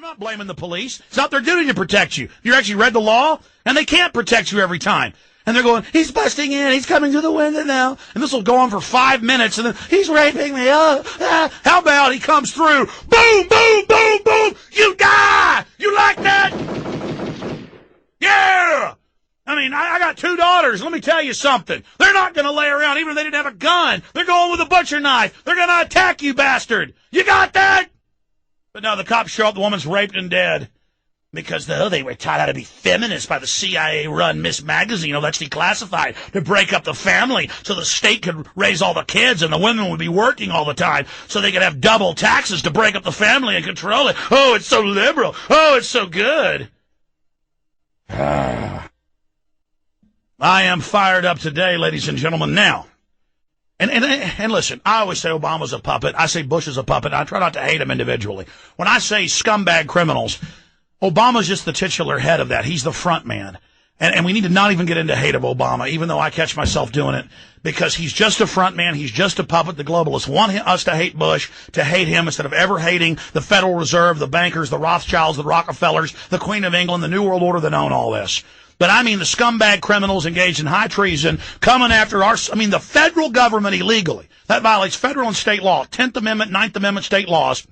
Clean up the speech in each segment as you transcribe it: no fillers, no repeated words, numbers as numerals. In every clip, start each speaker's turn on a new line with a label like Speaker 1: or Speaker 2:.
Speaker 1: I'm not blaming the police. It's not their duty to protect you. You actually read the law, and they can't protect you every time. And they're going, he's busting in, he's coming through the window now. And this will go on for 5 minutes, and then he's raping me. How about he comes through? Boom, boom, boom, boom. You die. You like that? Yeah. I mean, I got 2 daughters. Let me tell you something. They're not going to lay around even if they didn't have a gun. They're going with a butcher knife. They're going to attack you, bastard. You got that? But no, the cops show up, the woman's raped and dead. Because they were taught how to be feminists by the CIA-run Miss Magazine. That's declassified to break up the family so the state could raise all the kids and the women would be working all the time so they could have double taxes to break up the family and control it. Oh, it's so liberal. Oh, it's so good. I am fired up today, ladies and gentlemen. Now, and listen, I always say Obama's a puppet. I say Bush is a puppet. I try not to hate him individually. When I say scumbag criminals, Obama's just the titular head of that. He's the front man. And we need to not even get into hate of Obama, even though I catch myself doing it, because he's just a front man. He's just a puppet. The globalists want us to hate Bush, to hate him instead of ever hating the Federal Reserve, the bankers, the Rothschilds, the Rockefellers, the Queen of England, the New World Order that own all this. But I mean the scumbag criminals engaged in high treason coming after the federal government illegally. That violates federal and state law. 10th Amendment, 9th Amendment state laws.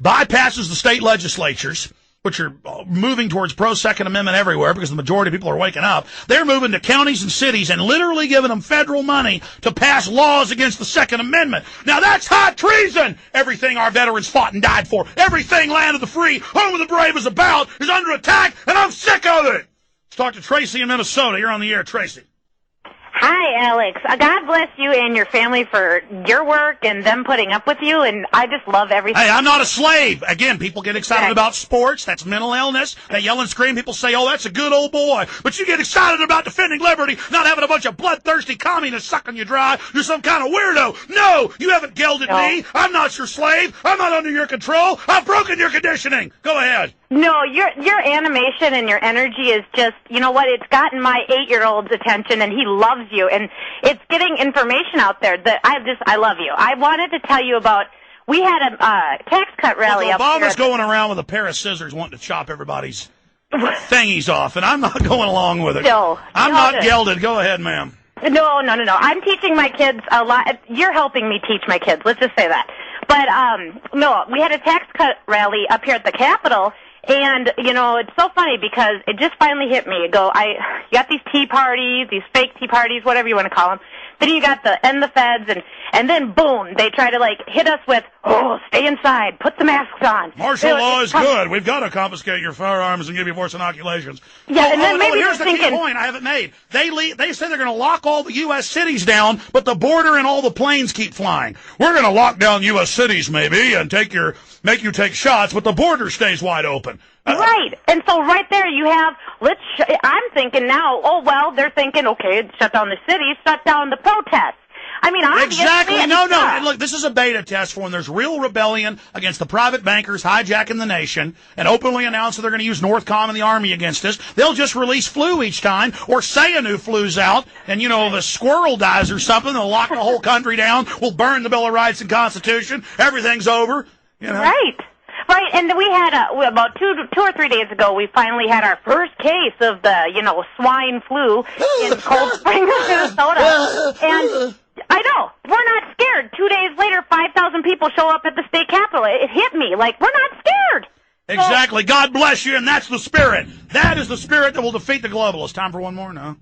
Speaker 1: Bypasses the state legislatures, which are moving towards pro-Second Amendment everywhere because the majority of people are waking up. They're moving to counties and cities and literally giving them federal money to pass laws against the Second Amendment. Now that's high treason! Everything our veterans fought and died for, everything land of the free, home of the brave is about, is under attack, and I'm sick of it! Let's talk to Tracy in Minnesota. You're on the air, Tracy.
Speaker 2: Hi, Alex. God bless you and your family for your work and them putting up with you, and I just love everything.
Speaker 1: Hey, I'm not a slave. Again, people get excited about sports. That's mental illness. They yell and scream. People say, oh, that's a good old boy. But you get excited about defending liberty, not having a bunch of bloodthirsty communists sucking you dry. You're some kind of weirdo. No, you haven't gelded me. I'm not your slave. I'm not under your control. I've broken your conditioning. Go ahead.
Speaker 2: No, your animation and your energy is just, you know what, it's gotten my 8-year-old's attention, and he loves you, and it's getting information out there that I love you. I wanted to tell you about, we had a tax cut rally up here.
Speaker 1: Obama's going around with a pair of scissors wanting to chop everybody's thingies off, and I'm not going along with it.
Speaker 2: No.
Speaker 1: I'm not gelded. Go ahead, ma'am.
Speaker 2: No. I'm teaching my kids a lot. You're helping me teach my kids. Let's just say that. But, no, we had a tax cut rally up here at the Capitol. And, it's so funny because it just finally hit me. You got these tea parties, these fake tea parties, whatever you want to call them. Then you got the feds, and then boom, they try to hit us with, stay inside, put the masks on.
Speaker 1: Martial law is good. We've got to confiscate your firearms and give you forced inoculations.
Speaker 2: Yeah, and then maybe
Speaker 1: here's the key point I haven't made. They say they're going to lock all the U.S. cities down, but the border and all the planes keep flying. We're going to lock down U.S. cities maybe and make you take shots, but the border stays wide open.
Speaker 2: Right. And so right there you have, I'm thinking now, they're thinking, okay, shut down the cities, shut down the protests. I mean, obviously.
Speaker 1: Exactly. No. And look, this is a beta test for when there's real rebellion against the private bankers hijacking the nation and openly announce that they're going to use Northcom and the Army against us. They'll just release flu each time or say a new flu's out and, the squirrel dies or something. They'll lock the whole country down. We'll burn the Bill of Rights and Constitution. Everything's over.
Speaker 2: Right. Right, and we had about 2 or 3 days ago, we finally had our first case of the, swine flu in Cold Spring, Minnesota. And I know, we're not scared. 2 days later, 5,000 people show up at the state capitol. It hit me, we're not scared.
Speaker 1: Exactly. So, God bless you, and that's the spirit. That is the spirit that will defeat the globalists. Time for one more? No?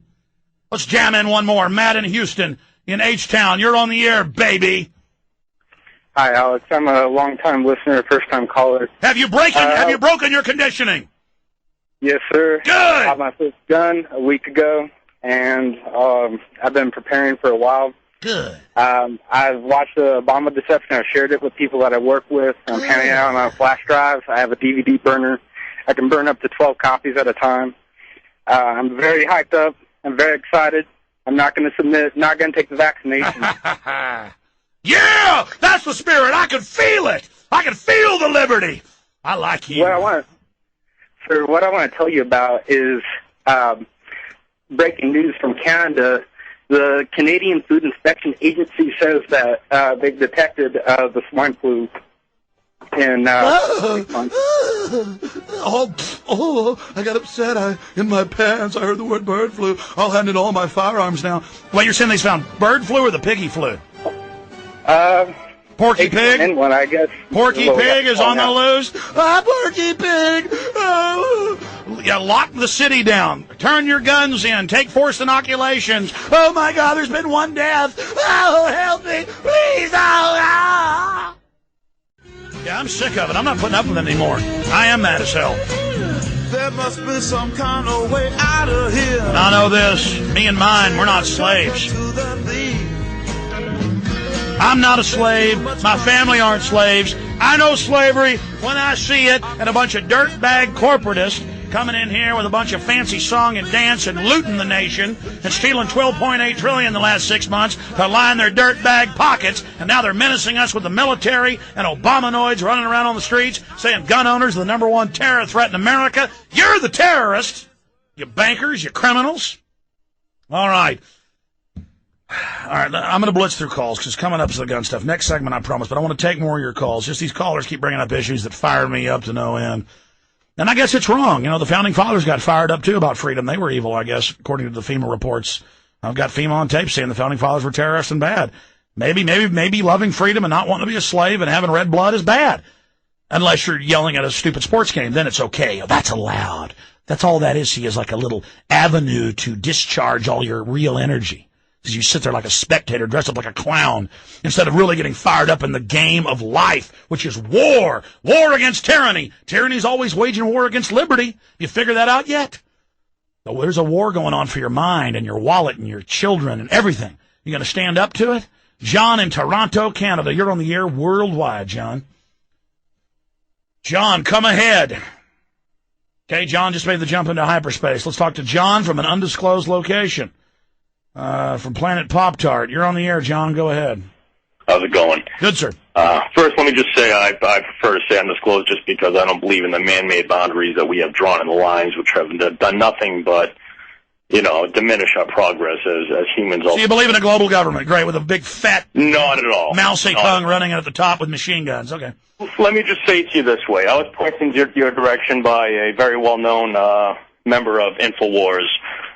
Speaker 1: Let's jam in one more. Matt in Houston, in H-Town. You're on the air, baby.
Speaker 3: Hi, Alex. I'm a long-time listener, first-time caller.
Speaker 1: Have you broken your conditioning?
Speaker 3: Yes, sir.
Speaker 1: Good.
Speaker 3: I got my first gun a week ago, and I've been preparing for a while.
Speaker 1: Good.
Speaker 3: I've watched the Obama deception. I've shared it with people that I work with. I'm handing it out on a flash drive. I have a DVD burner. I can burn up to 12 copies at a time. I'm very hyped up. I'm very excited. I'm not going to submit, not going to take the vaccination.
Speaker 1: Yeah, that's the spirit. I can feel it. I can feel the liberty. I like you.
Speaker 3: What I want to tell you about is breaking news from Canada. The Canadian Food Inspection Agency says that they've detected the swine flu in months.
Speaker 1: I got upset. In my pants, I heard the word bird flu. I'll hand in all my firearms now. Well, you're saying they found bird flu or the piggy flu? Porky Pig?
Speaker 3: One, I guess.
Speaker 1: Porky Pig is on the loose. Porky Pig! Oh. Yeah, lock the city down. Turn your guns in. Take forced inoculations. Oh, my God, there's been one death. Oh, help me. Please. Oh. Yeah, I'm sick of it. I'm not putting up with it anymore. I am mad as hell.
Speaker 4: There must be some kind of way out of here.
Speaker 1: And I know this. Me and mine, we're not slaves. I'm not a slave. My family aren't slaves. I know slavery when I see it, and a bunch of dirtbag corporatists coming in here with a bunch of fancy song and dance and looting the nation and stealing $12.8 trillion in the last 6 months to line their dirtbag pockets, and now they're menacing us with the military and Obamanoids running around on the streets saying gun owners are the number one terror threat in America. You're the terrorist, you bankers, you criminals. All right. All right, I'm going to blitz through calls because coming up is the gun stuff. Next segment, I promise, but I want to take more of your calls. Just these callers keep bringing up issues that fire me up to no end. And I guess it's wrong. You know, the Founding Fathers got fired up, too, about freedom. They were evil, I guess, according to the FEMA reports. I've got FEMA on tape saying the Founding Fathers were terrorists and bad. Maybe loving freedom and not wanting to be a slave and having red blood is bad. Unless you're yelling at a stupid sports game, then it's okay. Oh, that's allowed. That's all that is. He is like a little avenue to discharge all your real energy. Because you sit there like a spectator dressed up like a clown instead of really getting fired up in the game of life, which is war. War against tyranny. Tyranny's always waging war against liberty. You figure that out yet? So there's a war going on for your mind and your wallet and your children and everything. You going to stand up to it? John in Toronto, Canada. You're on the air worldwide, John. John, come ahead. Okay, John just made the jump into hyperspace. Let's talk to John from an undisclosed location. From Planet Pop-Tart. You're on the air, John. Go ahead.
Speaker 5: How's it going?
Speaker 1: Good, sir.
Speaker 5: First, let me just say I prefer to say undisclosed just because I don't believe in the man-made boundaries that we have drawn in the lines, which have done nothing but, diminish our progress as humans.
Speaker 1: So you believe in a global government? Great, with a big fat...
Speaker 5: Not at all.
Speaker 1: Mousy Kung running at the top with machine guns. Okay.
Speaker 5: Let me just say to you this way. I was pointed in your direction by a very well-known member of InfoWars.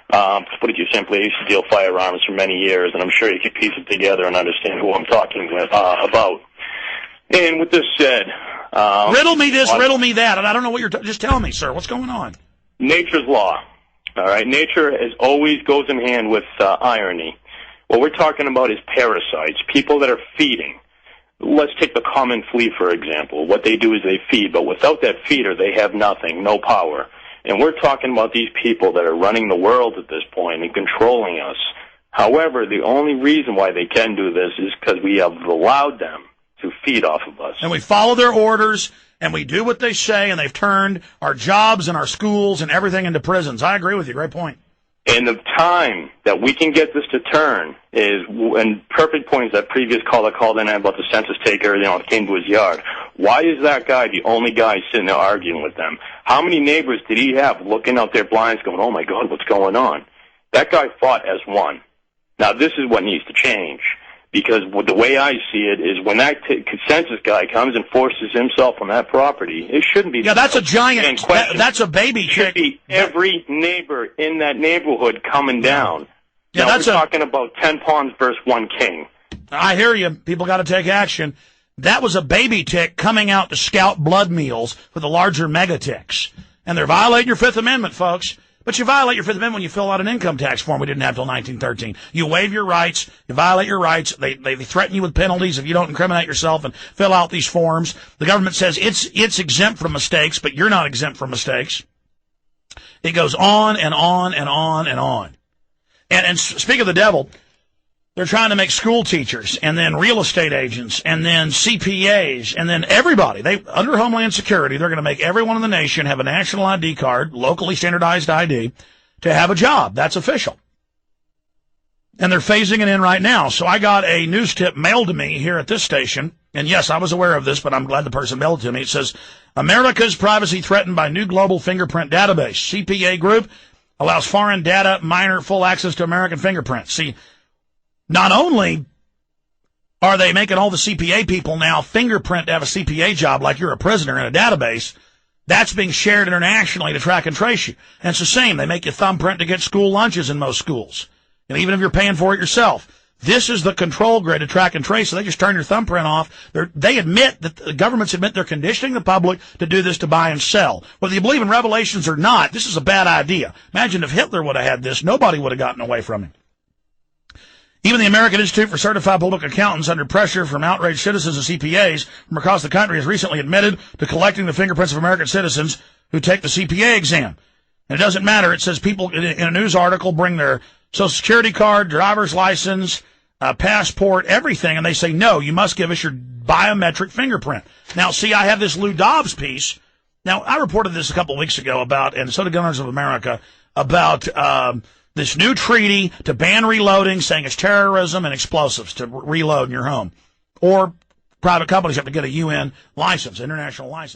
Speaker 5: To put it simply, I used to deal firearms for many years, and I'm sure you can piece it together and understand who I'm talking about. And with this said...
Speaker 1: riddle me this, riddle me that, and I don't know what you're... just tell me, sir, what's going on?
Speaker 5: Nature's law. All right? Nature always goes in hand with irony. What we're talking about is parasites, people that are feeding. Let's take the common flea, for example. What they do is they feed, but without that feeder, they have nothing, no power. And we're talking about these people that are running the world at this point and controlling us. However, the only reason why they can do this is because we have allowed them to feed off of us.
Speaker 1: And we follow their orders, and we do what they say, and they've turned our jobs and our schools and everything into prisons. I agree with you. Great point.
Speaker 5: And the time that we can get this to turn is, and perfect points that previous caller called in about the census taker, came to his yard. Why is that guy the only guy sitting there arguing with them? How many neighbors did he have looking out their blinds going, oh my God, what's going on? That guy fought as one. Now this is what needs to change. Because the way I see it is when that census guy comes and forces himself on that property, it shouldn't be...
Speaker 1: Yeah, that's a giant... that's a baby
Speaker 5: chick. It should be every neighbor in that neighborhood coming down.
Speaker 1: Yeah,
Speaker 5: now, we're talking about 10 pawns versus 1 king.
Speaker 1: I hear you. People got to take action. That was a baby tick coming out to scout blood meals for the larger mega ticks. And they're violating your Fifth Amendment, folks. But you violate your Fifth Amendment when you fill out an income tax form we didn't have till 1913. You waive your rights. You violate your rights. They threaten you with penalties if you don't incriminate yourself and fill out these forms. The government says it's exempt from mistakes, but you're not exempt from mistakes. It goes on and on and on and on. And speak of the devil, they're trying to make school teachers and then real estate agents and then CPAs and then everybody. Under Homeland Security, they're going to make everyone in the nation have a national ID card, locally standardized ID, to have a job. That's official. And they're phasing it in right now. So I got a news tip mailed to me here at this station. And yes, I was aware of this, but I'm glad the person mailed it to me. It says, America's privacy threatened by new global fingerprint database. CPA group allows foreign data miner full access to American fingerprints. See, not only are they making all the CPA people now fingerprint to have a CPA job like you're a prisoner in a database, That's being shared internationally to track and trace you. And it's the same. They make you thumbprint to get school lunches in most schools. And even if you're paying for it yourself. This is the control grid to track and trace. So they just turn your thumbprint off. They admit that the governments admit they're conditioning the public to do this to buy and sell. Whether you believe in revelations or not, this is a bad idea. Imagine if Hitler would have had this. Nobody would have gotten away from him. Even the American Institute for Certified Public Accountants, under pressure from outraged citizens and CPAs from across the country, has recently admitted to collecting the fingerprints of American citizens who take the CPA exam. And it doesn't matter. It says people in a news article bring their Social Security card, driver's license, passport, everything, and they say, no, you must give us your biometric fingerprint. Now, see, I have this Lou Dobbs piece. Now, I reported this a couple of weeks ago about, and so did Gunners of America, about this new treaty to ban reloading, saying it's terrorism and explosives to reload in your home. Or private companies have to get a UN license, international license.